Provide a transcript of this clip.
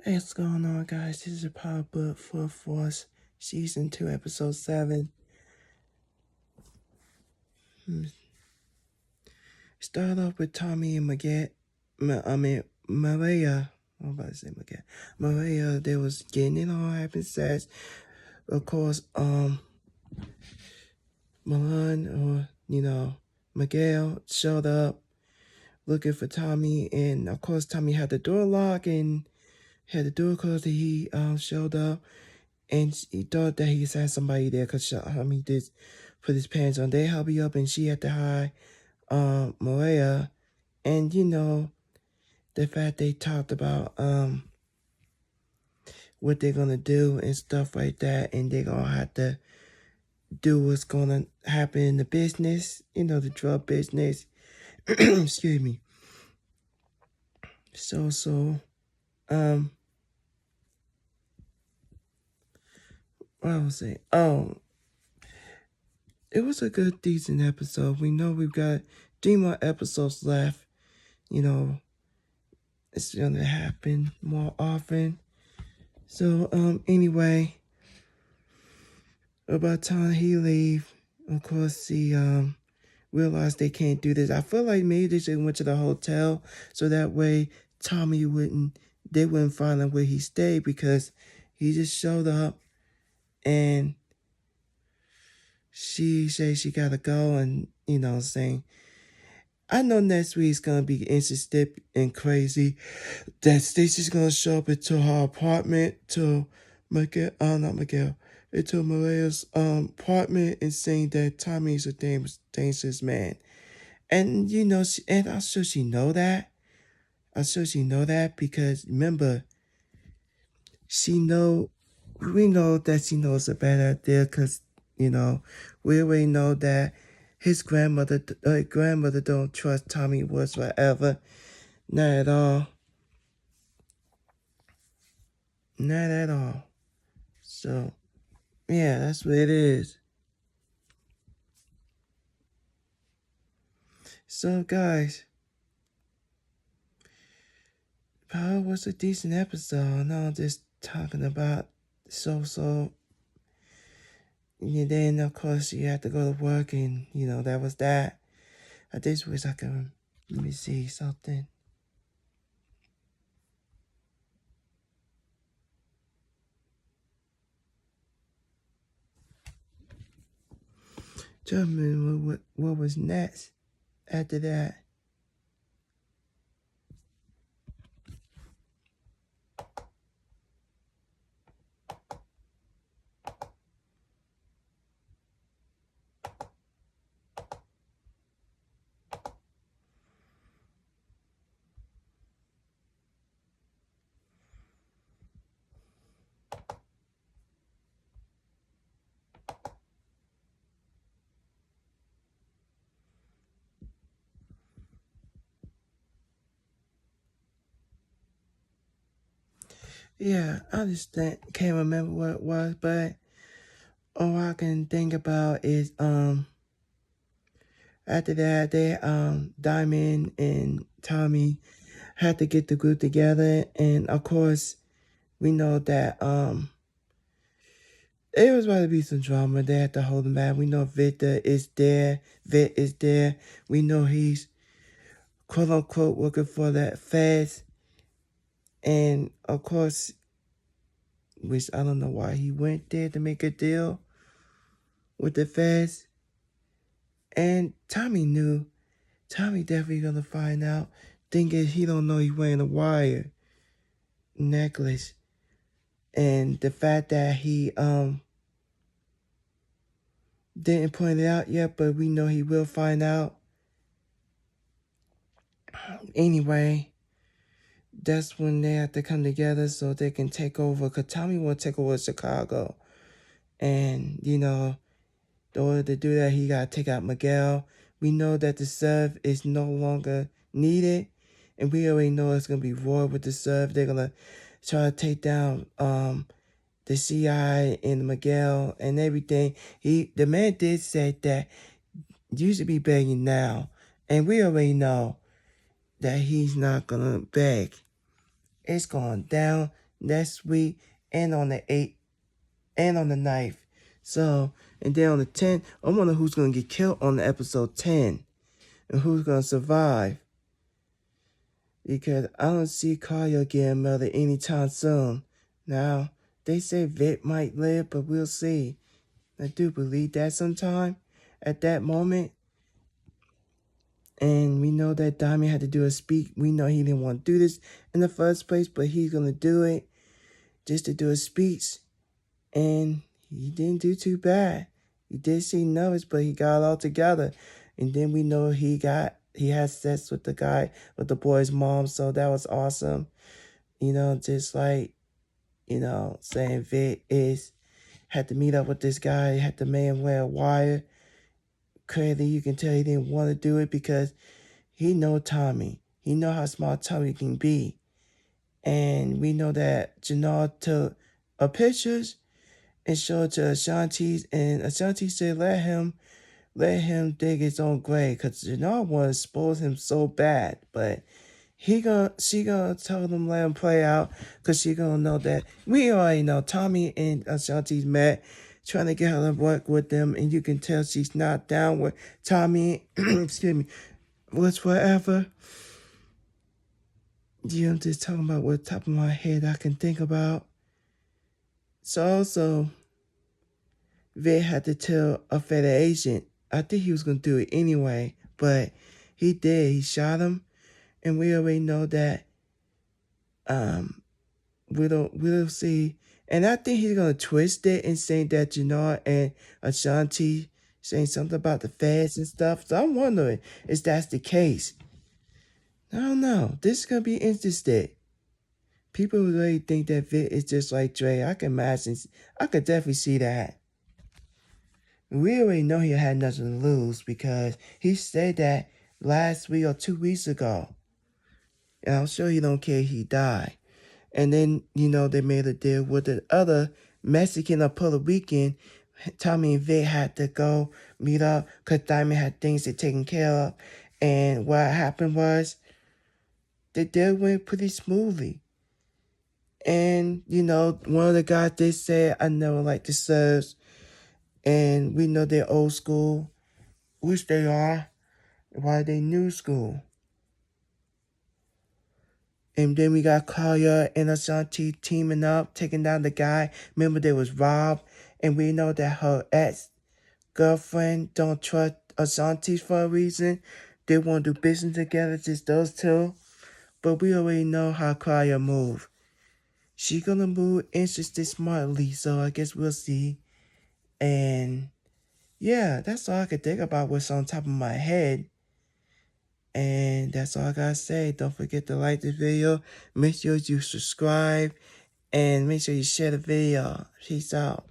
Hey, what's going on, guys? This is a Power Book for Force, Season 2, Episode 7. Start off with Tommy and Maria. I'm about to say Miguel. Maria, they was getting it all having sex. Of course, Milan Miguel showed up looking for Tommy, and of course, Tommy had the door locked and had the door closed. He showed up. And he thought that he had somebody there because he did put his pants on. They help you up, and she had to hide Maria. And the fact they talked about what they're gonna do and stuff like that, and they're gonna have to do what's gonna happen in the business, the drug business. Excuse me. What was it? Oh, it was a good, decent episode. We know we've got 3 more episodes left. It's gonna happen more often. So, anyway, about time he leave, of course, he, realized they can't do this. I feel like maybe they should went to the hotel so that way they wouldn't find out where he stayed, because he just showed up and she said she gotta go, and, saying, I know next week's gonna be interesting and crazy. That Stacy's gonna show up into her apartment to into Maria's apartment, and saying that Tommy's a dangerous man. And and I'm sure she know that. I'm sure she know that because remember, we know that she knows a bad idea because we already know that his grandmother don't trust Tommy whatsoever. Not at all. Not at all. So, yeah, that's what it is. So, guys, Power was a decent episode. Now I'm just talking about so. And then, of course, you have to go to work, and, that was that. I just wish I could, let me see something. Tell me what was next after that. Yeah, I just can't remember what it was, but all I can think about is after that they Diamond and Tommy had to get the group together, and of course we know that it was about to be some drama. They had to hold him back. We know Victor is there. Vic is there. We know he's quote unquote working for that feds. And of course, which I don't know why he went there to make a deal with the feds. And Tommy knew. Tommy definitely gonna find out. Thing is, he don't know he's wearing a wire necklace. And the fact that he didn't point it out yet, but we know he will find out. Anyway, that's when they have to come together so they can take over. Because Tommy will take over Chicago. And, in order to do that, he got to take out Miguel. We know that the serve is no longer needed. And we already know it's going to be Roy with the serve. They're going to try to take down the CI and Miguel and everything. The man did say that you should be begging now. And we already know that he's not going to beg. It's going down. next week, and on the 8th, and on the 9th. So, and then on the 10th, I wonder who's going to get killed on the episode 10 and who's going to survive. Because I don't see Kaya getting murdered anytime soon. Now, they say Vic might live, but we'll see. I do believe that sometime at that moment. And we know that Diamond had to do a speech. We know he didn't want to do this in the first place, but he's going to do it just to do a speech. And he didn't do too bad. He did seem nervous, but he got it all together. And then we know he had sex with the boy's mom. So that was awesome. You know, just like, you know, saying Vic had to meet up with this guy, had the man wear a wire. Clearly, you can tell he didn't want to do it because he know Tommy. He know how smart Tommy can be. And we know that Janelle took pictures and showed it to Ashanti, and Ashanti said let him dig his own grave, because Janelle wanted to expose him so bad, but she gonna tell them let him play out, because she gonna know that we already know Tommy and Ashanti's met, trying to get her to work with them, and you can tell she's not down with Tommy. Excuse me, what's whatever. Yeah, I'm just talking about what top of my head I can think about. So also, Vic had to tell a federal agent. I think he was gonna do it anyway, but he did. He shot him, and we already know that. We'll see. And I think he's gonna twist it and saying that Janelle and Ashanti saying something about the feds and stuff. So I'm wondering if that's the case. I don't know. This is gonna be interesting. People really think that Vic is just like Dre. I can imagine. I could definitely see that. We already know he had nothing to lose because he said that last week or 2 weeks ago. And I'm sure he don't care he died. And then, you know, they made a deal with the other Mexican or Puerto Rican. Tommy and Vic had to go meet up because Diamond had things to taken care of. And what happened was the deal went pretty smoothly. And, you know, one of the guys, they said, I never liked the Subs. And we know they're old school, which they are, while they new school. And then we got Kaya and Ashanti teaming up, taking down the guy. Remember, there was Rob, and we know that her ex-girlfriend don't trust Ashanti for a reason. They want to do business together, just those two. But we already know how Kaya move. She gonna move interested smartly, so I guess we'll see. And yeah, that's all I could think about what's on top of my head. And that's all I gotta say. Don't forget to like this video. Make sure you subscribe. And make sure you share the video. Peace out.